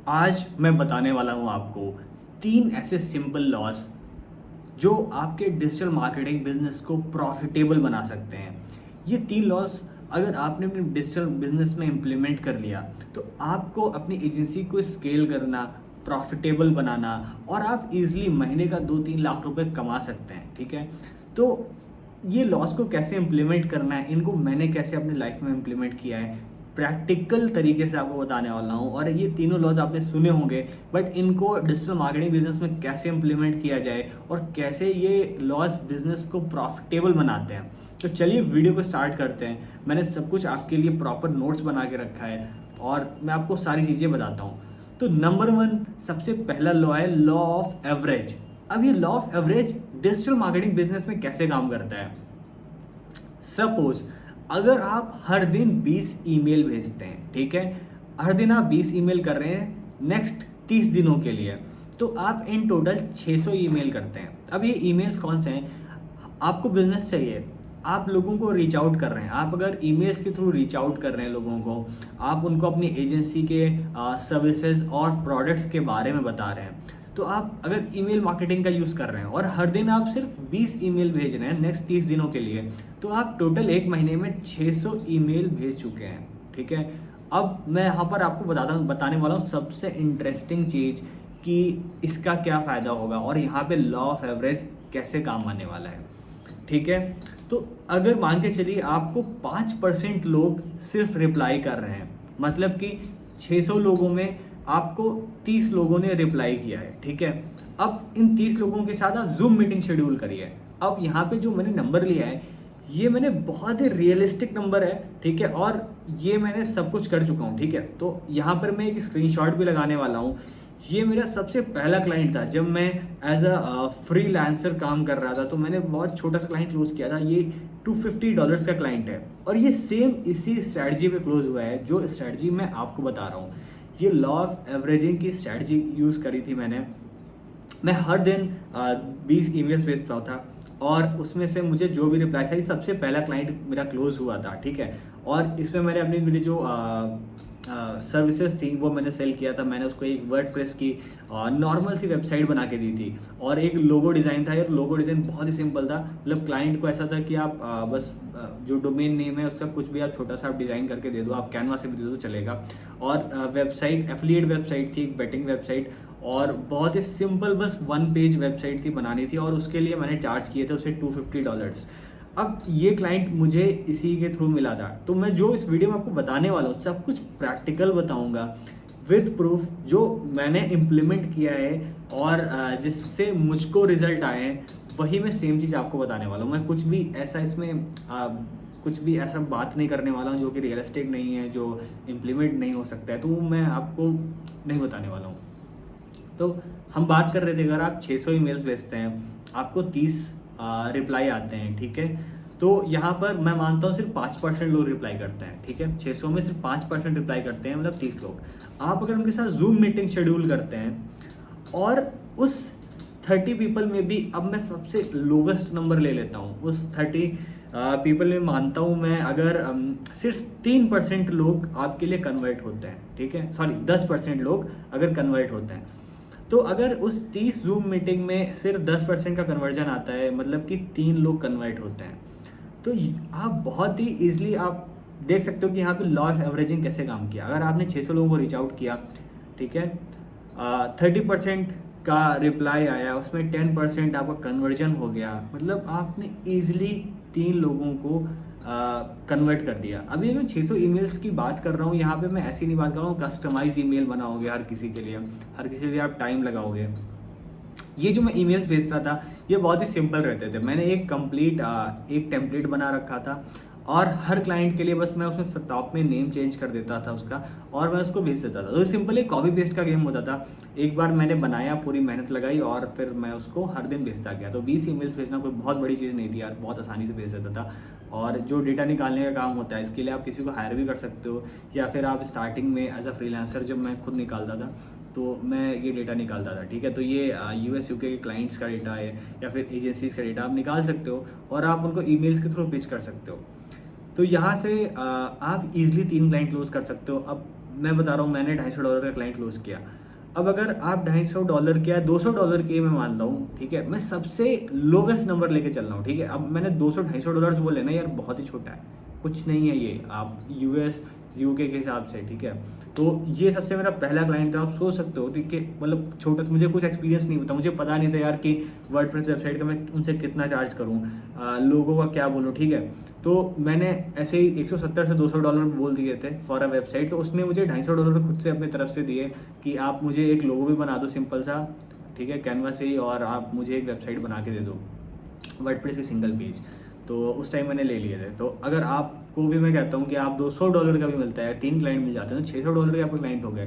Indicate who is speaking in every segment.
Speaker 1: आज मैं बताने वाला हूँ आपको 3 ऐसे सिंपल लॉस जो आपके डिजिटल मार्केटिंग बिजनेस को प्रॉफिटेबल बना सकते हैं। ये 3 लॉस अगर आपने अपने डिजिटल बिजनेस में इम्प्लीमेंट कर लिया तो आपको अपनी एजेंसी को स्केल करना, प्रॉफिटेबल बनाना और आप इजीली महीने का 2-3 लाख रुपए कमा सकते हैं। ठीक है, तो ये लॉस को कैसे इम्प्लीमेंट करना है, इनको मैंने कैसे अपनी लाइफ में इम्प्लीमेंट किया है, प्रैक्टिकल तरीके से आपको बताने वाला हूँ। और ये तीनों लॉज आपने सुने होंगे, बट इनको डिजिटल मार्केटिंग बिजनेस में कैसे इम्प्लीमेंट किया जाए और कैसे ये लॉस बिजनेस को प्रॉफिटेबल बनाते हैं। तो चलिए वीडियो को स्टार्ट करते हैं। मैंने सब कुछ आपके लिए प्रॉपर नोट्स बना के रखा है और मैं आपको सारी चीज़ें बताता हूँ। तो नंबर 1 सबसे पहला लॉ है लॉ ऑफ एवरेज। अब ये law of average digital marketing business में कैसे काम करता है। सपोज अगर आप हर दिन 20 ईमेल भेजते हैं, ठीक है, हर दिन आप 20 ईमेल कर रहे हैं नेक्स्ट 30 दिनों के लिए, तो आप इन टोटल 600 ईमेल करते हैं। अब ये ईमेल्स कौन से हैं? आपको बिजनेस चाहिए, आप लोगों को रीच आउट कर रहे हैं। आप अगर ईमेल्स के थ्रू रीच आउट कर रहे हैं लोगों को, आप उनको अपनी एजेंसी के सर्विसेज और प्रोडक्ट्स के बारे में बता रहे हैं, तो आप अगर ईमेल मार्केटिंग का यूज़ कर रहे हैं और हर दिन आप सिर्फ 20 ईमेल भेज रहे हैं नेक्स्ट 30 दिनों के लिए, तो आप टोटल एक महीने में 600 ईमेल भेज चुके हैं। ठीक है, अब मैं यहाँ पर आपको बताने वाला हूँ सबसे इंटरेस्टिंग चीज़ कि इसका क्या फ़ायदा होगा और यहाँ पे लॉ ऑफ एवरेज कैसे काम आने वाला है। ठीक है, तो अगर मान के चलिए आपको 5% लोग सिर्फ रिप्लाई कर रहे हैं, मतलब कि 600 लोगों में आपको 30 लोगों ने रिप्लाई किया है। ठीक है, अब इन 30 लोगों के साथ आप जूम मीटिंग शेड्यूल करिए। अब यहाँ पे जो मैंने नंबर लिया है, ये मैंने बहुत ही रियलिस्टिक नंबर है। ठीक है, और ये मैंने सब कुछ कर चुका हूँ। ठीक है, तो यहाँ पर मैं एक स्क्रीनशॉट भी लगाने वाला हूँ। ये मेरा सबसे पहला क्लाइंट था जब मैं एज अ फ्रीलांसर काम कर रहा था, तो मैंने बहुत छोटा सा क्लाइंट क्लोज किया था। ये $250 का क्लाइंट है और ये सेम इसी स्ट्रैटेजी पे क्लोज हुआ है जो स्ट्रैटेजी मैं आपको बता रहा हूँ। ये लॉ ऑफ एवरेजिंग की स्ट्रैटेजी यूज़ करी थी मैंने। मैं हर दिन 20 ईमेल्स भेजता था और उसमें से मुझे जो भी रिप्लाई था, सबसे पहला क्लाइंट मेरा क्लोज हुआ था। ठीक है, और इसमें मैंने अपनी मेरी जो सर्विसेज थी वो मैंने सेल किया था। मैंने उसको एक वर्डप्रेस की नॉर्मल सी वेबसाइट बना के दी थी और एक लोगो डिज़ाइन था। यार लोगो डिज़ाइन बहुत ही सिंपल था, मतलब क्लाइंट को ऐसा था कि आप बस जो डोमेन नेम है उसका कुछ भी आप छोटा सा आप डिज़ाइन करके दे दो, आप कैनवा से भी दे दो चलेगा। और वेबसाइट एफिलिएट वेबसाइट थी, एक बेटिंग वेबसाइट, और बहुत ही सिंपल बस 1 पेज वेबसाइट थी बनानी थी और उसके लिए मैंने चार्ज किए थे उसे $250। अब ये क्लाइंट मुझे इसी के थ्रू मिला था। तो मैं जो इस वीडियो में आपको बताने वाला हूँ सब कुछ प्रैक्टिकल बताऊँगा विद प्रूफ, जो मैंने इम्प्लीमेंट किया है और जिससे मुझको रिजल्ट आए हैं, वही मैं सेम चीज़ आपको बताने वाला हूँ। मैं कुछ भी ऐसा इसमें कुछ भी ऐसा बात नहीं करने वाला हूँ जो कि रियलिस्टिक नहीं है, जो इम्प्लीमेंट नहीं हो सकता है, तो वो मैं आपको नहीं बताने वाला हूँ। तो हम बात कर रहे थे, अगर आप 600 ईमेल्स भेजते हैं, आपको 30 रिप्लाई आते हैं। ठीक है, तो यहाँ पर मैं मानता हूँ सिर्फ 5% लोग रिप्लाई करते हैं। ठीक है, 600 में सिर्फ 5% रिप्लाई करते हैं, मतलब 30 लोग। आप अगर उनके साथ जूम मीटिंग शेड्यूल करते हैं और उस 30 पीपल में भी, अब मैं सबसे लोवेस्ट नंबर ले लेता हूँ, उस 30 पीपल में मानता हूँ मैं, अगर सिर्फ 3% लोग आपके लिए कन्वर्ट होते हैं। ठीक है, सॉरी 10% लोग अगर कन्वर्ट होते हैं, तो अगर उस 30 जूम मीटिंग में सिर्फ 10% का कन्वर्जन आता है, मतलब कि 3 लोग कन्वर्ट होते हैं, तो आप बहुत ही ईजिली आप देख सकते हो कि यहाँ पे लॉ ऑफ एवरेजिंग कैसे काम किया। अगर आपने 600 लोगों को रीच आउट किया, ठीक है, 30% का रिप्लाई आया, उसमें 10% आपका कन्वर्जन हो गया, मतलब आपने ईजिली 3 लोगों को कन्वर्ट कर दिया। अभी मैं 600 ईमेल्स की बात कर रहा हूँ, यहाँ पे मैं ऐसी नहीं बात कर रहा हूँ कस्टमाइज ईमेल बनाओगे हर किसी के लिए, हर किसी के लिए आप टाइम लगाओगे। ये जो मैं ईमेल्स भेजता था ये बहुत ही सिंपल रहते थे। मैंने एक कंप्लीट एक टेम्पलेट बना रखा था और हर क्लाइंट के लिए बस मैं उसमें टॉप में नेम चेंज कर देता था उसका और मैं उसको भेज देता था। तो सिंपल एक कॉपी पेस्ट का गेम होता था। एक बार मैंने बनाया, पूरी मेहनत लगाई और फिर मैं उसको हर दिन भेजता गया। तो 20 ईमेल्स भेजना कोई बहुत बड़ी चीज़ नहीं थी यार, बहुत आसानी से भेज देता था। और जो डेटा निकालने का काम होता है, इसके लिए आप किसी को हायर भी कर सकते हो, या फिर आप स्टार्टिंग में एज अ फ्रीलांसर जब मैं खुद निकालता था तो मैं ये डेटा निकालता था। ठीक है, तो ये US UK के क्लाइंट्स का डेटा है या फिर एजेंसीज का डेटा आप निकाल सकते हो और आप उनको ईमेल्स के थ्रू पिच कर सकते हो। तो यहाँ से आप इजीली 3 क्लाइंट क्लोज कर सकते हो। अब मैं बता रहा हूँ मैंने $250 का क्लाइंट क्लोज किया। अब अगर आप $250 के या $200 के मैं मानता हूँ, ठीक है, मैं सबसे लोवेस्ट नंबर लेके चल रहा हूँ, ठीक है। अब मैंने $200-$250 बोले ना यार, बहुत ही छोटा है, कुछ नहीं है ये, आप यूएस यूके के हिसाब से, ठीक है। तो ये सबसे मेरा पहला क्लाइंट था। आप सोच सकते हो, ठीक है, मतलब छोटा, मुझे कुछ एक्सपीरियंस नहीं होता, मुझे पता नहीं था यार कि वर्डप्रेस वेबसाइट का मैं उनसे कितना चार्ज करूँ, लोगों का क्या बोलूँ, ठीक है। तो मैंने ऐसे ही $170 से $200 बोल दिए थे फॉर अ वेबसाइट। तो उसने मुझे $250 खुद से अपनी तरफ से दिए कि आप मुझे एक लोगो भी बना दो सिंपल सा, ठीक है, कैनवा से ही, और आप मुझे एक वेबसाइट बना के दे दो वर्डप्रेस की सिंगल पेज। तो उस टाइम मैंने ले लिए थे। तो अगर आपको भी मैं कहता हूँ कि आप $200 का भी मिलता है, 3 क्लाइंट मिल जाते हैं, तो $600 के आपके क्लाइंट हो गए।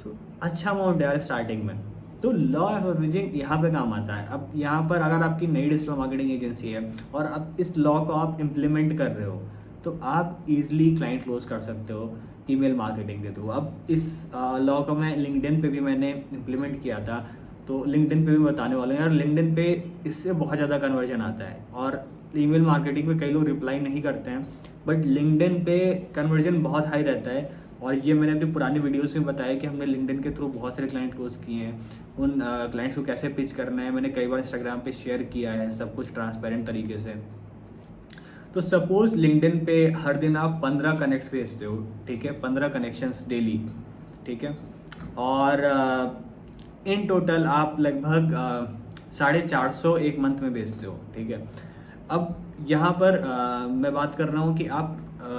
Speaker 1: तो अच्छा अमाउंट है यार स्टार्टिंग में। तो लॉ ऑफ एवरेजिंग यहाँ पे काम आता है। अब यहाँ पर अगर आपकी नई डिजिटल मार्केटिंग एजेंसी है और अब इस लॉ को आप इम्प्लीमेंट कर रहे हो, तो आप इजीली क्लाइंट क्लोज कर सकते हो ईमेल मार्केटिंग के थ्रू। अब इस लॉ को मैं लिंक्डइन पे भी मैंने इम्प्लीमेंट किया था, तो लिंक्डइन पे भी बताने वाले हैं यार। लिंक्डइन पे इससे बहुत ज़्यादा कन्वर्जन आता है, और ईमेल मार्केटिंग पे कई लोग रिप्लाई नहीं करते हैं, बट लिंक्डइन पे कन्वर्जन बहुत हाई रहता है। और ये मैंने अपनी पुरानी वीडियोस में बताया कि हमने लिंक्डइन के थ्रू बहुत सारे क्लाइंट क्लोज किए हैं। उन क्लाइंट्स को कैसे पिच करना है मैंने कई बार इंस्टाग्राम पे शेयर किया है, सब कुछ ट्रांसपेरेंट तरीके से। तो सपोज लिंक्डइन पे हर दिन आप 15 कनेक्ट्स भेजते हो, ठीक है, 15 कनेक्शंस डेली, ठीक है, और इन टोटल आप लगभग 450 एक मंथ में भेजते हो, ठीक है। अब यहाँ पर मैं बात कर रहा हूँ कि आप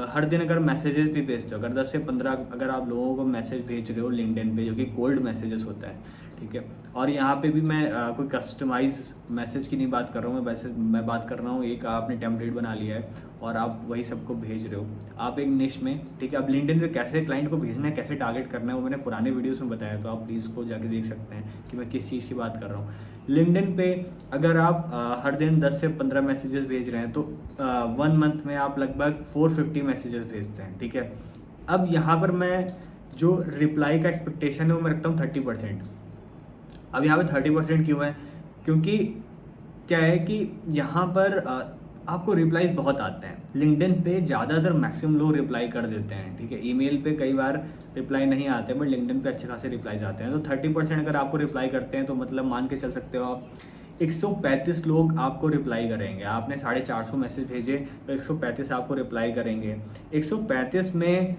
Speaker 1: हर दिन अगर मैसेजेस भी भेजते हो, अगर 10 से 15 अगर आप लोगों को मैसेज भेज रहे हो लिंक्डइन पे, जो कि कोल्ड मैसेजेस होता है, ठीक है। और यहाँ पे भी मैं कोई कस्टमाइज मैसेज की नहीं बात कर रहा हूँ, मैं बात कर रहा हूँ एक आपने टेम्पलेट बना लिया है और आप वही सबको भेज रहे हो, आप एक निश में, ठीक है। अब लिंक्डइन पे कैसे क्लाइंट को भेजना है, कैसे टारगेट करना है, वो मैंने पुराने वीडियोस में बताया, तो आप प्लीज़ को जाके देख सकते हैं कि मैं किस चीज़ की बात कर रहा हूँ। लिंक्डइन पे अगर आप हर दिन 10 से 15 मैसेजेस भेज रहे हैं, तो 1 मंथ में आप लगभग 450 मैसेजेस भेजते हैं, ठीक है। अब यहाँ पर मैं जो रिप्लाई का एक्सपेक्टेशन है वो मैं रखता हूँ 30%। अब यहाँ पे 30% क्यों है? क्योंकि क्या है कि यहाँ पर आपको रिप्लाईज बहुत आते हैं। लिंक्डइन पे ज़्यादातर मैक्सिमम लोग रिप्लाई कर देते हैं, ठीक है। ईमेल पे कई बार रिप्लाई नहीं आते, बट लिंक्डइन पे अच्छे खासे रिप्लाईज आते हैं। तो 30% अगर आपको रिप्लाई करते हैं, तो मतलब मान के चल सकते हो आप 135 लोग आपको रिप्लाई करेंगे। आपने 450 मैसेज भेजे, तो 135 आपको रिप्लाई करेंगे। 135 में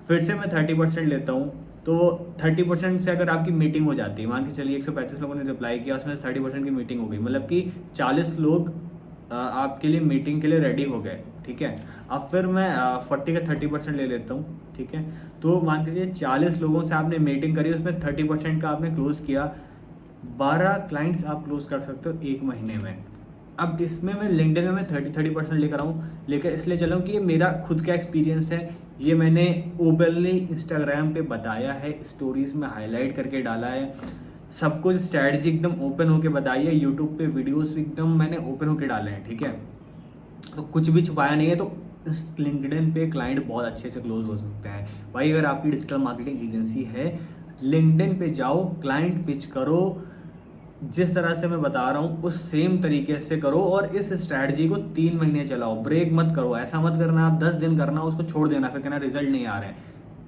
Speaker 1: फिर से मैं 30% लेता हूँ, तो 30% से अगर आपकी मीटिंग हो जाती है, मान के चलिए 135 लोगों ने रिप्लाई किया, उसमें 30% की मीटिंग हो गई, मतलब कि 40 लोग आपके लिए मीटिंग के लिए रेडी हो गए, ठीक है। अब फिर मैं 40 का 30% ले लेता हूँ, ठीक है। तो मान के चलिए 40 लोगों से आपने मीटिंग करी, उसमें 30% का आपने क्लोज किया, 12 क्लाइंट्स आप क्लोज कर सकते हो 1 महीने में। अब इसमें मैं लिंक्डइन में मैं 30% लेकर इसलिए चला हूँ कि ये मेरा खुद का एक्सपीरियंस है। ये मैंने ओपनली इंस्टाग्राम पे बताया है, स्टोरीज में हाईलाइट करके डाला है, सब कुछ स्ट्रैटेजी एकदम ओपन होके बताई है। यूट्यूब पे वीडियोस भी एकदम मैंने ओपन होके डाले हैं, ठीक है। तो कुछ भी छुपाया नहीं है। तो इस लिंक्डइन पे क्लाइंट बहुत अच्छे से क्लोज हो सकते हैं भाई। अगर आपकी डिजिटल मार्केटिंग एजेंसी है, लिंक्डइन पे जाओ, क्लाइंट पिच करो, जिस तरह से मैं बता रहा हूँ उस सेम तरीके से करो, और इस स्ट्रैटेजी को 3 महीने चलाओ, ब्रेक मत करो। ऐसा मत करना आप 10 दिन करना उसको छोड़ देना, फिर कहना रिजल्ट नहीं आ रहे हैं।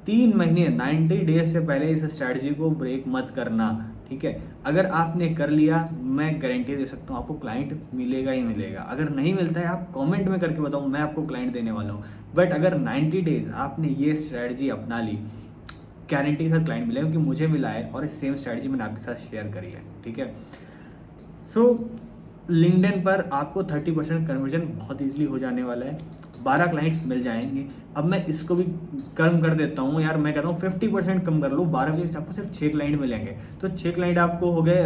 Speaker 1: 3 महीने 90 डेज से पहले इस स्ट्रैटेजी को ब्रेक मत करना, ठीक है। अगर आपने कर लिया, मैं गारंटी दे सकता हूँ आपको क्लाइंट मिलेगा ही मिलेगा। अगर नहीं मिलता है आप कमेंट में करके बताओ, मैं आपको क्लाइंट देने वाला हूँ। बट अगर 90 डेज आपने ये स्ट्रैटेजी अपना ली, गारंटी के साथ क्लाइंट मिलेगा, क्योंकि मुझे मिला है और इस सेम स्ट्रैटेजी मैंने आपके साथ शेयर करी है, ठीक है। सो लिंक्डइन पर आपको 30% कन्वर्जन बहुत ईजिली हो जाने वाला है, 12 क्लाइंट्स मिल जाएंगे। अब मैं इसको भी कम कर देता हूँ यार, मैं कहता हूँ 50% कम कर लो, 12 बजे आपको सिर्फ 6 क्लाइंट मिलेंगे। तो 6 क्लाइंट आपको हो गए,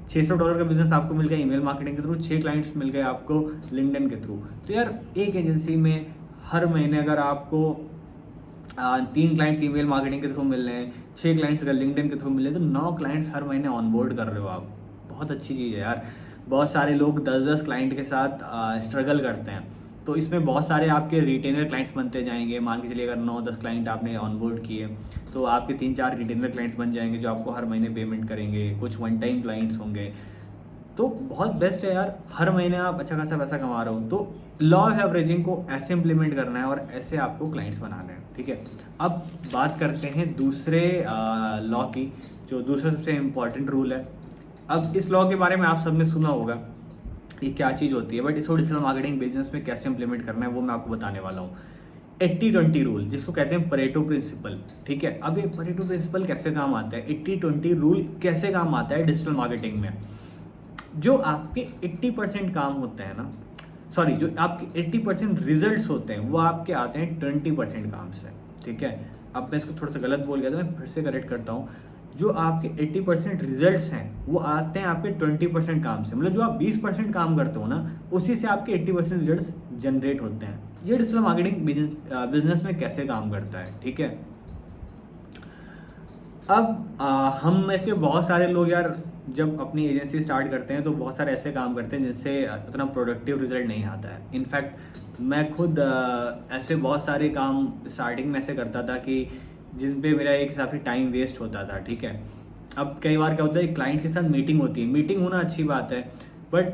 Speaker 1: $600 का बिजनेस आपको मिल गया ईमेल मार्केटिंग के थ्रू, 6 क्लाइंट्स मिल गए आपको लिंक्डइन के थ्रू। तो यार एक एजेंसी में हर महीने अगर आपको 3 क्लाइंट्स ईमेल मार्केटिंग के थ्रू मिल रहे हैं, 6 क्लाइंट्स अगर लिंक्डइन के थ्रू मिल रहे हैं, तो 9 क्लाइंट्स हर महीने ऑनबोर्ड कर रहे हो आप। बहुत अच्छी चीज़ है यार। बहुत सारे लोग 10-10 क्लाइंट के साथ स्ट्रगल करते हैं, तो इसमें बहुत सारे आपके रिटेनर क्लाइंट्स बनते जाएंगे। मान के चलिए अगर 9-10 क्लाइंट आपने ऑनबोर्ड किए, तो आपके 3-4 रिटेनर क्लाइंट्स बन जाएंगे जो आपको हर महीने पेमेंट करेंगे, कुछ वन टाइम क्लाइंट्स होंगे। तो बहुत बेस्ट है यार, हर महीने आप अच्छा खासा पैसा कमा रहे हो। तो लॉ ऑफ एवरेजिंग को ऐसे इंप्लीमेंट करना है और ऐसे आपको क्लाइंट्स बनाने हैं। ठीक है, अब बात करते हैं दूसरे लॉ की, जो दूसरा सबसे इम्पॉर्टेंट रूल है। अब इस लॉ के बारे में आप सबने सुना होगा, ये क्या चीज़ होती है, बट इसको डिजिटल मार्केटिंग बिजनेस में कैसे इंप्लीमेंट करना है वो मैं आपको बताने वाला हूँ। 80-20 रूल, जिसको कहते हैं परेटो प्रिंसिपल। ठीक है, अब ये परेटो प्रिंसिपल कैसे काम आता है, 80-20 रूल कैसे काम आता है डिजिटल मार्केटिंग में। जो आपके 80% काम होते हैं ना, सॉरी, जो आपके 80% रिजल्ट्स होते हैं वो आपके आते हैं 20% काम से। ठीक है, अब मैं इसको थोड़ा सा गलत बोल गया था, मैं फिर से करेक्ट करता हूँ। जो आपके 80% रिजल्ट्स हैं वो आते हैं आपके 20% काम से। मतलब जो आप 20% काम करते हो ना, उसी से आपके 80% रिजल्ट्स जनरेट होते हैं। ये डिजिटल मार्केटिंग बिजनेस में कैसे काम करता है। ठीक है, अब हम में से बहुत सारे लोग यार जब अपनी एजेंसी स्टार्ट करते हैं तो बहुत सारे ऐसे काम करते हैं जिनसे उतना प्रोडक्टिव रिजल्ट नहीं आता है। इनफैक्ट मैं खुद ऐसे बहुत सारे काम स्टार्टिंग में ऐसे करता था कि जिन पे मेरा एक हिसाब से टाइम वेस्ट होता था। ठीक है, अब कई बार क्या होता है, क्लाइंट के साथ मीटिंग होती है, मीटिंग होना अच्छी बात है, बट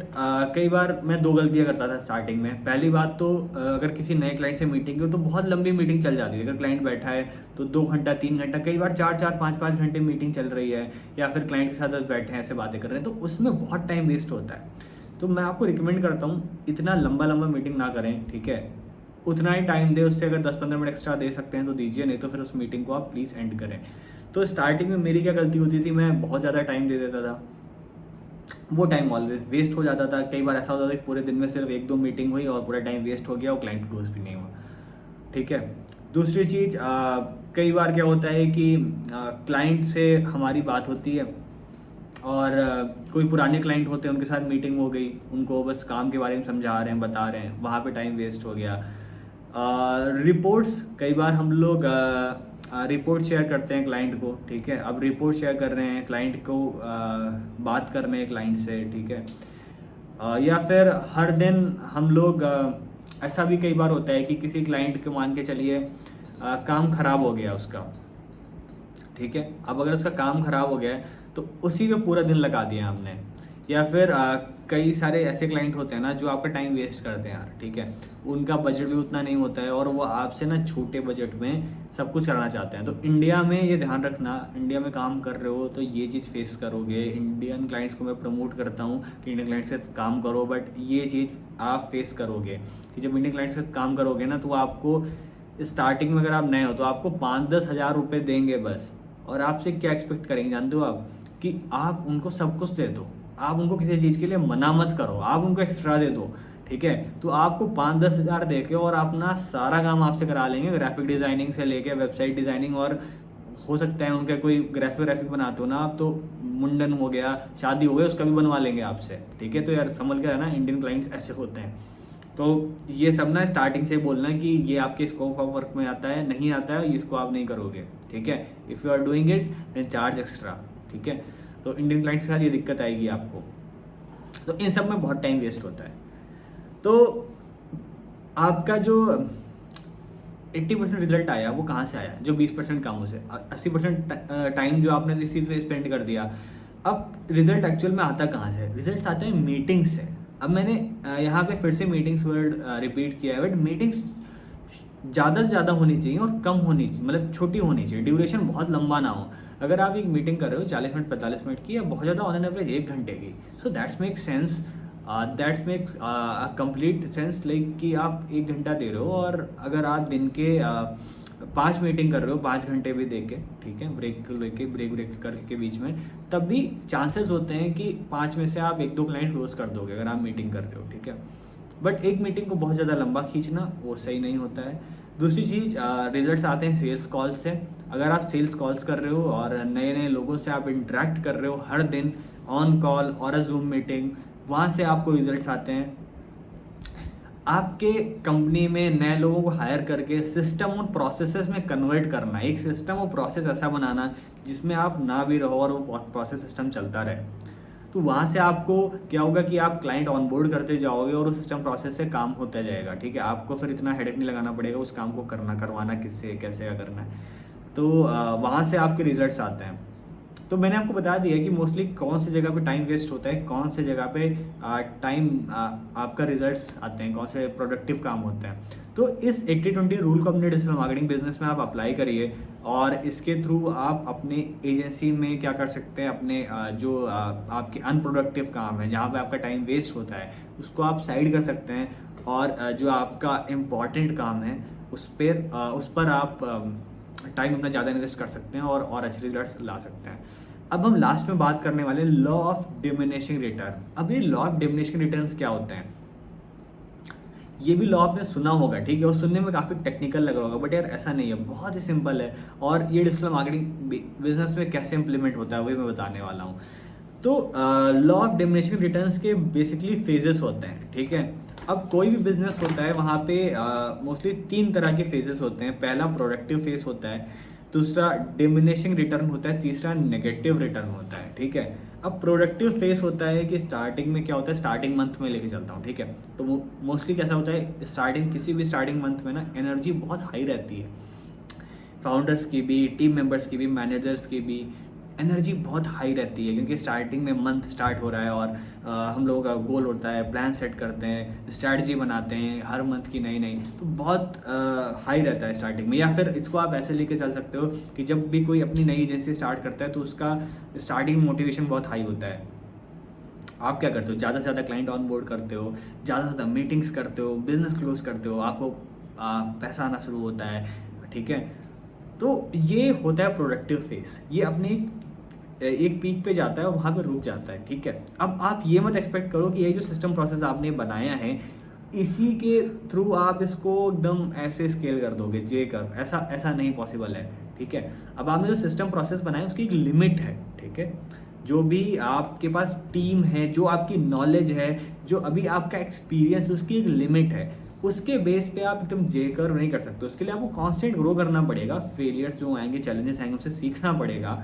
Speaker 1: कई बार मैं दो गलतियां करता था स्टार्टिंग में। पहली बात तो अगर किसी नए क्लाइंट से मीटिंग हो तो बहुत लंबी मीटिंग चल जाती है। अगर क्लाइंट बैठा है तो 2 घंटा 3 घंटा, कई बार 4-4 5-5 घंटे मीटिंग चल रही है, या फिर क्लाइंट के साथ बैठे हैं ऐसे बातें कर रहे हैं, तो उसमें बहुत टाइम वेस्ट होता है। तो मैं आपको रिकमेंड करता हूँ इतना लंबा लंबा मीटिंग ना करें। ठीक है, उतना ही टाइम दे, उससे अगर 10-15 मिनट एक्स्ट्रा दे सकते हैं तो दीजिए, नहीं तो फिर उस मीटिंग को आप प्लीज़ एंड करें। तो स्टार्टिंग में मेरी क्या गलती होती थी, मैं बहुत ज़्यादा टाइम दे देता था, वो टाइम ऑलवेज वेस्ट हो जाता था। कई बार ऐसा होता था कि पूरे दिन में सिर्फ 1-2 मीटिंग हुई और पूरा टाइम वेस्ट हो गया और क्लाइंट क्लोज भी नहीं हुआ। ठीक है, दूसरी चीज़, कई बार क्या होता है कि क्लाइंट से हमारी बात होती है और कोई पुराने क्लाइंट होते हैं, उनके साथ मीटिंग हो गई, उनको बस काम के बारे में समझा रहे हैं, बता रहे हैं, वहाँ पे टाइम वेस्ट हो गया। रिपोर्ट्स, कई बार हम लोग रिपोर्ट शेयर करते हैं क्लाइंट को। ठीक है, अब रिपोर्ट शेयर कर रहे हैं क्लाइंट को, बात कर रहे हैं क्लाइंट से। ठीक है, या फिर हर दिन हम लोग ऐसा भी कई बार होता है कि किसी क्लाइंट को मान के चलिए काम खराब हो गया उसका। ठीक है, अब अगर उसका काम खराब हो गया है तो उसी में पूरा दिन लगा दिया हमने। या फिर कई सारे ऐसे क्लाइंट होते हैं ना जो आपका टाइम वेस्ट करते हैं यार। ठीक है, उनका बजट भी उतना नहीं होता है और वो आपसे ना छोटे बजट में सब कुछ करना चाहते हैं। तो इंडिया में ये ध्यान रखना, इंडिया में काम कर रहे हो तो ये चीज़ फेस करोगे। इंडियन क्लाइंट्स को मैं प्रमोट करता हूँ कि इंडियन क्लाइंट से काम करो, बट ये चीज़ आप फेस करोगे कि जब इंडियन क्लाइंट से काम करोगे ना तो आपको स्टार्टिंग में, अगर आप नए हो तो आपको 5-10 हज़ार रुपये देंगे बस, और आपसे क्या एक्सपेक्ट करेंगे जानते हो आप, कि आप उनको सब कुछ दे दो, आप उनको किसी चीज़ के लिए मना मत करो, आप उनको एक्स्ट्रा दे दो। ठीक है, तो आपको 5-10 हज़ार दे के और अपना सारा काम आपसे करा लेंगे, ग्राफिक डिज़ाइनिंग से लेके वेबसाइट डिज़ाइनिंग, और हो सकता है उनका कोई ग्राफिक बनाते हो ना आप, तो मुंडन हो गया, शादी हो गया, उसका भी बनवा लेंगे आपसे। ठीक है, तो यार संभल कर है ना, इंडियन क्लाइंट्स ऐसे होते हैं। तो ये सब ना स्टार्टिंग से बोलना कि ये आपके स्कोप ऑफ वर्क में आता है, नहीं आता है, इसको आप नहीं करोगे। ठीक है, if you are doing it then charge extra. ठीक है, तो इंडियन क्लाइंट्स के साथ ये दिक्कत आएगी आपको। तो इन सब में बहुत टाइम वेस्ट होता है। तो आपका जो 80% रिजल्ट आया वो कहाँ से आया, जो 20% कामों से, 80% टाइम जो आपने इसी पे स्पेंड कर दिया। अब रिजल्ट एक्चुअल में आता कहाँ से, रिजल्ट आते हैं मीटिंग से। अब मैंने यहाँ पे फिर से मीटिंग्स वर्ड रिपीट किया है, बट मीटिंग्स ज़्यादा से ज़्यादा होनी चाहिए और कम होनी चाहिए, मतलब छोटी होनी चाहिए, ड्यूरेशन बहुत लंबा ना हो। अगर आप एक मीटिंग कर रहे हो 40 मिनट 45 मिनट की, या बहुत ज़्यादा ऑन एन एवरेज 1 घंटे की, so that's make sense, that's makes complete sense, like कि आप 1 घंटा दे रहे हो, और अगर आप दिन के 5 मीटिंग कर रहे हो 5 घंटे भी दे के, ठीक है, ब्रेक लेके ब्रेक करके बीच में, तब भी चांसेस होते हैं कि 5 में से आप 1-2 क्लाइंट क्लोज कर दोगे अगर आप मीटिंग कर रहे हो। ठीक है, बट एक मीटिंग को बहुत ज़्यादा लंबा खींचना वो सही नहीं होता है। दूसरी चीज़, रिजल्ट्स आते हैं सेल्स कॉल से। अगर आप सेल्स कॉल्स कर रहे हो और नए नए लोगों से आप इंटरेक्ट कर रहे हो हर दिन ऑन कॉल और अ जूम मीटिंग, वहाँ से आपको रिजल्ट्स आते हैं। आपके कंपनी में नए लोगों को हायर करके सिस्टम और प्रोसेसेस में कन्वर्ट करना, एक सिस्टम और प्रोसेस ऐसा बनाना जिसमें आप ना भी रहो और वो प्रोसेस सिस्टम चलता रहे। तो वहाँ से आपको क्या होगा कि आप क्लाइंट ऑनबोर्ड करते जाओगे और उस सिस्टम प्रोसेस से काम होता जाएगा। ठीक है, आपको फिर इतना हेडेक नहीं लगाना पड़ेगा उस काम को करवाना किससे कैसे क्या करना है। तो वहाँ से आपके रिजल्ट्स आते हैं। तो मैंने आपको बता दिया कि मोस्टली कौन सी जगह पे टाइम वेस्ट होता है, कौन से जगह पे टाइम आपका रिजल्ट्स आते हैं, कौन से प्रोडक्टिव काम होते हैं। तो इस 80-20 रूल को अपने डिजिटल मार्केटिंग बिजनेस में आप अप्लाई करिए, और इसके थ्रू आप अपने एजेंसी में क्या कर सकते हैं, अपने जो आपके अनप्रोडक्टिव काम है, जहाँ पे आपका टाइम वेस्ट होता है, उसको आप साइड कर सकते हैं, और जो आपका इम्पॉर्टेंट काम है उस पर आप टाइम अपना ज़्यादा इन्वेस्ट कर सकते हैं और अच्छे रिजल्ट्स ला सकते हैं। अब हम लास्ट में बात करने वाले लॉ ऑफ डिमिनिशिंग रिटर्न। अब ये लॉ ऑफ डिमिनिशिंग रिटर्न्स क्या होते हैं, ये भी लॉ आपने सुना होगा, ठीक है, और सुनने में काफ़ी टेक्निकल लग रहा होगा, बट यार ऐसा नहीं है, बहुत ही सिंपल है। और ये डिजिटल मार्केटिंग बिजनेस में कैसे इंप्लीमेंट होता है वही मैं बताने वाला हूँ। तो लॉ ऑफ डिमिनिशिंग रिटर्न्स के बेसिकली फेजेस होते हैं, ठीक है। अब कोई भी बिजनेस होता है वहाँ पे मोस्टली 3 तरह के फेजेस होते हैं। पहला प्रोडक्टिव फेज होता है, दूसरा डिमिनिशिंग रिटर्न होता है, तीसरा नेगेटिव रिटर्न होता है, ठीक है। अब प्रोडक्टिव फेज होता है कि स्टार्टिंग में क्या होता है, स्टार्टिंग मंथ में लेके चलता हूँ, ठीक है। तो मोस्टली कैसा होता है, किसी भी स्टार्टिंग मंथ में ना एनर्जी बहुत हाई रहती है, फाउंडर्स की भी, टीम मेंबर्स की भी, मैनेजर्स की भी एनर्जी बहुत हाई रहती है, क्योंकि स्टार्टिंग में मंथ स्टार्ट हो रहा है और हम लोगों का गोल होता है, प्लान सेट करते हैं, स्ट्रैटेजी बनाते हैं हर मंथ की नई नई, तो बहुत हाई रहता है स्टार्टिंग में। या फिर इसको आप ऐसे लेके चल सकते हो कि जब भी कोई अपनी नई एजेंसी स्टार्ट करता है तो उसका स्टार्टिंग मोटिवेशन बहुत हाई होता है। आप क्या करते हो, ज़्यादा से ज़्यादा क्लाइंट ऑन बोर्ड करते हो, ज़्यादा से ज़्यादा मीटिंग्स करते हो, बिजनेस क्लोज करते हो, आपको पैसा आना शुरू होता है, ठीक है। तो ये होता है प्रोडक्टिव फेस, ये अपने एक पीक पे जाता है और वहाँ पे रुक जाता है, ठीक है। अब आप ये मत एक्सपेक्ट करो कि ये जो सिस्टम प्रोसेस आपने बनाया है इसी के थ्रू आप इसको एकदम ऐसे स्केल कर दोगे ऐसा नहीं पॉसिबल है, ठीक है। अब आपने जो सिस्टम प्रोसेस बनाया उसकी एक लिमिट है, ठीक है। जो भी आपके पास टीम है, जो आपकी नॉलेज है, जो अभी आपका एक्सपीरियंस है, उसकी एक लिमिट है। उसके बेस पे आप एकदम जेकर नहीं कर सकते, उसके लिए आपको कांस्टेंट ग्रो करना पड़ेगा, फेलियर्स जो आएंगे, चैलेंजेस आएंगे, उससे सीखना पड़ेगा।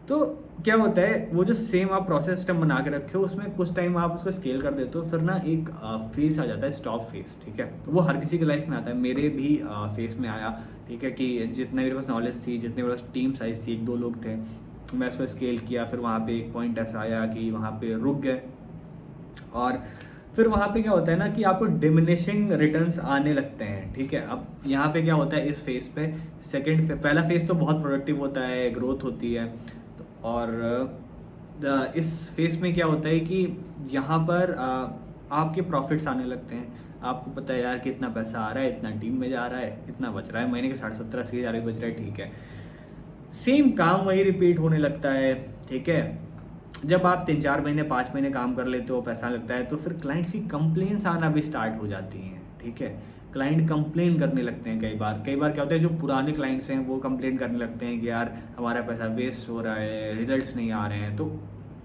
Speaker 1: तो क्या होता है, वो जो सेम आप प्रोसेस सिस्टम बना के रखे हो उसमें कुछ टाइम आप उसको स्केल कर देते हो, फिर ना एक फेस आ जाता है, स्टॉप फेस, ठीक है। तो वो हर किसी की लाइफ में आता है, मेरे भी फेस में आया, ठीक है, कि जितने मेरे पास नॉलेज थी, जितने मेरे पास टीम साइज थी, 1-2 लोग थे, मैं उसको स्केल किया, फिर वहाँ पे एक पॉइंट ऐसा आया कि वहाँ पे रुक गए, और फिर वहाँ पे क्या होता है ना कि आपको डिमिनिशिंग रिटर्न्स आने लगते हैं, ठीक है। अब यहाँ पे क्या होता है इस फेज पे, पहला फेज तो बहुत प्रोडक्टिव होता है, ग्रोथ होती है, और इस फेस में क्या होता है कि यहाँ पर आपके प्रॉफिट्स आने लगते हैं। आपको पता है यार कि इतना पैसा आ रहा है, इतना टीम में जा रहा है, इतना बच रहा है, महीने के 17,500 बच रहा है, ठीक है। सेम काम वही रिपीट होने लगता है, ठीक है। जब आप 3-4 महीने 5 महीने काम कर लेते हो, पैसा लगता है, तो फिर क्लाइंट्स की कंप्लेंट्स आना भी स्टार्ट हो जाती हैं, ठीक है। क्लाइंट कंप्लेन करने लगते हैं कई बार क्या होता है, जो पुराने क्लाइंट्स हैं वो कंप्लेन करने लगते हैं कि यार हमारा पैसा वेस्ट हो रहा है, रिजल्ट्स नहीं आ रहे हैं। तो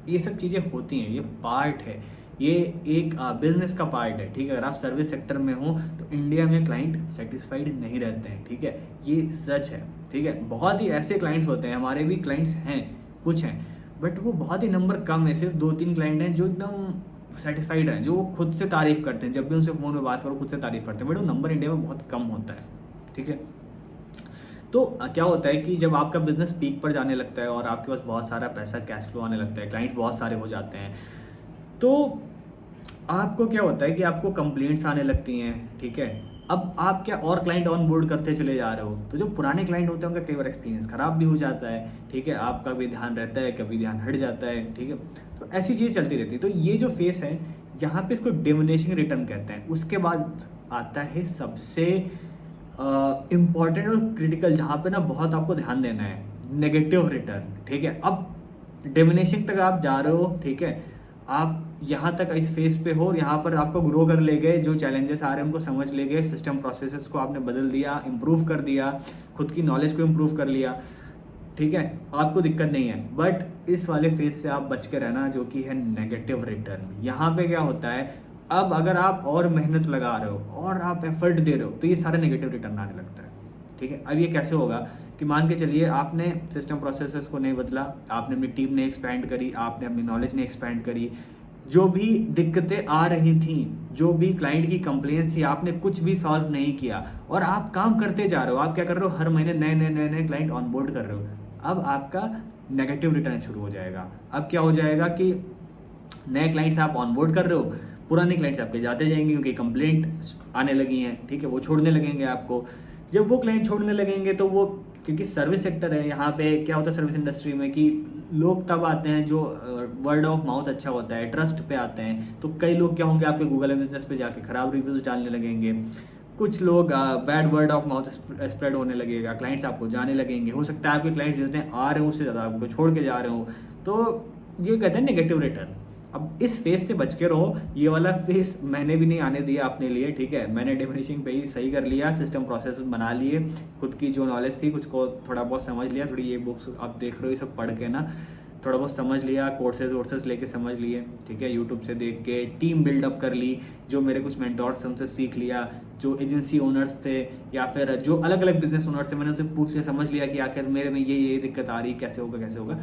Speaker 1: ये सब चीज़ें होती हैं, ये पार्ट है, ये एक बिजनेस का पार्ट है, ठीक है। अगर आप सर्विस सेक्टर में हो तो इंडिया में क्लाइंट सेटिस्फाइड नहीं रहते हैं, ठीक है, ये सच है, ठीक है। बहुत ही ऐसे क्लाइंट्स होते हैं, हमारे भी क्लाइंट्स हैं, कुछ हैं, बट वो बहुत ही नंबर कम है, सिर्फ 2-3 क्लाइंट हैं जो एकदम सेटिस्फाइड हैं, जो खुद से तारीफ़ करते हैं, जब भी उनसे फ़ोन में बात करो खुद से तारीफ़ करते हैं, बट वो नंबर इंडिया में बहुत कम होता है, ठीक है। तो क्या होता है कि जब आपका बिजनेस पीक पर जाने लगता है और आपके पास बहुत सारा पैसा कैश फ्लो आने लगता है, क्लाइंट्स बहुत सारे हो जाते हैं, तो आपको क्या होता है कि आपको कंप्लेंट्स आने लगती हैं, ठीक है। अब आप क्या और क्लाइंट ऑन बोर्ड करते चले जा रहे हो, तो जो पुराने क्लाइंट होते हैं उनका कई बार एक्सपीरियंस ख़राब भी हो जाता है, ठीक है। आपका भी ध्यान रहता है, कभी ध्यान हट जाता है, ठीक है। तो ऐसी चीज़ें चलती रहती है। तो ये जो फेस है यहाँ पे इसको डिमिनिशिंग रिटर्न कहते हैं। उसके बाद आता है सबसे इम्पॉर्टेंट और क्रिटिकल, जहाँ पे ना बहुत आपको ध्यान देना है, नेगेटिव रिटर्न, ठीक है। अब डिमिनिशिंग तक आप जा रहे हो, ठीक है, आप यहाँ तक इस फेज पे हो, यहाँ पर आपको ग्रो कर ले गए, जो चैलेंजेस आ रहे हैं उनको समझ ले गए, सिस्टम प्रोसेसेस को आपने बदल दिया, इम्प्रूव कर दिया, खुद की नॉलेज को इम्प्रूव कर लिया, ठीक है, आपको दिक्कत नहीं है। बट इस वाले फेज से आप बच के रहना, जो कि है नेगेटिव रिटर्न। यहाँ पे क्या होता है, अब अगर आप और मेहनत लगा रहे हो और आप एफर्ट दे रहे हो तो ये सारे नेगेटिव रिटर्न आने लगता है, ठीक है। अब ये कैसे होगा कि मान के चलिए आपने सिस्टम प्रोसेसेस को नहीं बदला, आपने अपनी टीम नहीं एक्सपैंड करी, आपने अपनी नॉलेज नहीं एक्सपैंड करी, जो भी दिक्कतें आ रही थी, जो भी क्लाइंट की कंप्लेंट्स थी, आपने कुछ भी सॉल्व नहीं किया और आप काम करते जा रहे हो। आप क्या कर रहे हो, हर महीने नए नए क्लाइंट ऑनबोर्ड कर रहे हो। अब आपका नेगेटिव रिटर्न शुरू हो जाएगा। अब क्या हो जाएगा कि नए क्लाइंट्स आप ऑनबोर्ड कर रहे हो, पुराने क्लाइंट्स आपके जाते जाएंगे क्योंकि कंप्लेंट आने लगी हैं, ठीक है, वो छोड़ने लगेंगे आपको। जब वो क्लाइंट छोड़ने लगेंगे तो वो, क्योंकि सर्विस सेक्टर है यहाँ पे, क्या होता है सर्विस इंडस्ट्री में कि लोग तब आते हैं जो वर्ड ऑफ माउथ अच्छा होता है, ट्रस्ट पे आते हैं। तो कई लोग क्या होंगे, आपके गूगल बिजनेस पे जाके खराब रिव्यूज डालने लगेंगे, कुछ लोग bad word of mouth spread होने लगेगा, क्लाइंट्स आपको जाने लगेंगे, हो सकता है आपके क्लाइंट्स जितने आ रहे हो उससे ज़्यादा आपको छोड़ के जा रहे हो। तो ये कहते हैं नेगेटिव रिटर्न। अब इस फेस से बच के रहो, ये वाला फेस मैंने भी नहीं आने दिया अपने लिए, ठीक है। मैंने डिफिनिशिंग पे ही सही कर लिया, सिस्टम प्रोसेस बना लिए, खुद की जो नॉलेज थी कुछ को थोड़ा बहुत समझ लिया, थोड़ी ये बुक्स आप देख रहे हो ये सब पढ़ के ना थोड़ा बहुत समझ लिया, कोर्सेज वोर्सेज लेके समझ लिए, ठीक है, यूट्यूब से देख के टीम बिल्डअप कर ली, जो मेरे कुछ मेंटोर्स से उनसे सीख लिया, जो एजेंसी ओनर्स थे या फिर जो अलग अलग बिजनेस ओनर्स थे मैंने उनसे पूछ लिया, समझ लिया कि आखिर मेरे में ये दिक्कत आ रही, कैसे होगा।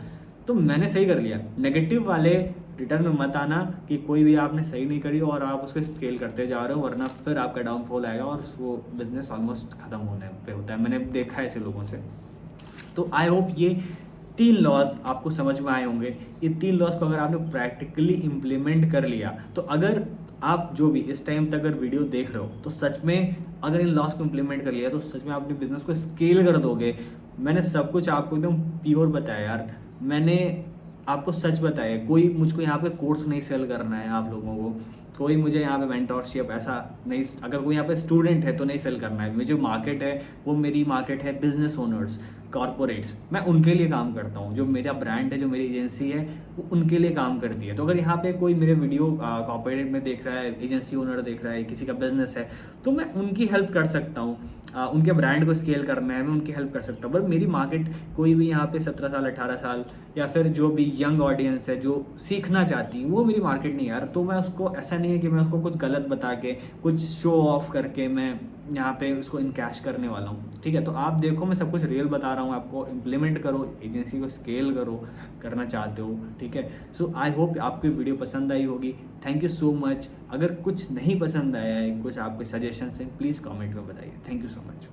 Speaker 1: तो मैंने सही कर लिया। नेगेटिव वाले रिटर्न में मत आना कि कोई भी आपने सही नहीं करी और आप उसको स्केल करते जा रहे हो, वरना फिर आपका डाउनफॉल आएगा और वो बिजनेस ऑलमोस्ट खत्म होने पे होता है। मैंने देखा है ऐसे लोगों से। तो आई होप ये 3 लॉज आपको समझ में आए होंगे। ये 3 लॉज को अगर आपने प्रैक्टिकली इम्प्लीमेंट कर लिया, तो अगर आप जो भी इस टाइम तक अगर वीडियो देख रहे हो तो सच में अगर इन लॉज को इम्प्लीमेंट कर लिया तो सच में आप अपने बिजनेस को स्केल कर दोगे। मैंने सब कुछ आपको एकदम प्योर बताया यार, मैंने आपको सच बताया। कोई मुझको यहाँ पे कोर्स नहीं सेल करना है आप लोगों को, कोई मुझे यहाँ पे मेंटोरशिप ऐसा नहीं, अगर कोई यहाँ पे स्टूडेंट है तो नहीं सेल करना है। मेरी जो मार्केट है वो मेरी मार्केट है बिजनेस ओनर्स, कॉर्पोरेट्स, मैं उनके लिए काम करता हूँ। जो मेरा ब्रांड है, जो मेरी एजेंसी है, वो उनके लिए काम करती है। तो अगर यहाँ पे कोई मेरे वीडियो कॉर्पोरेट में देख रहा है, एजेंसी ओनर देख रहा है, किसी का बिजनेस है, तो मैं उनकी हेल्प कर सकता हूँ। उनके ब्रांड को स्केल करना है, मैं उनकी हेल्प कर सकता हूँ। बट मेरी मार्केट कोई भी यहाँ पे 17 साल 18 साल या फिर जो भी यंग ऑडियंस है जो सीखना चाहती है, वो मेरी मार्केट नहीं यार। तो मैं उसको, ऐसा नहीं है कि मैं उसको कुछ गलत बता के, कुछ शो ऑफ करके मैं यहाँ पे उसको इनकैश करने वाला हूँ, ठीक है। तो आप देखो, मैं सब कुछ रियल बता रहा हूँ आपको, इम्प्लीमेंट करो, एजेंसी को स्केल करो, करना चाहते हो, ठीक है। सो आई होप आपकी वीडियो पसंद आई होगी। Thank you so much. अगर कुछ नहीं पसंद आया है, कुछ आपके सजेशन हैं, प्लीज़ कमेंट में बताइए। Thank you so much.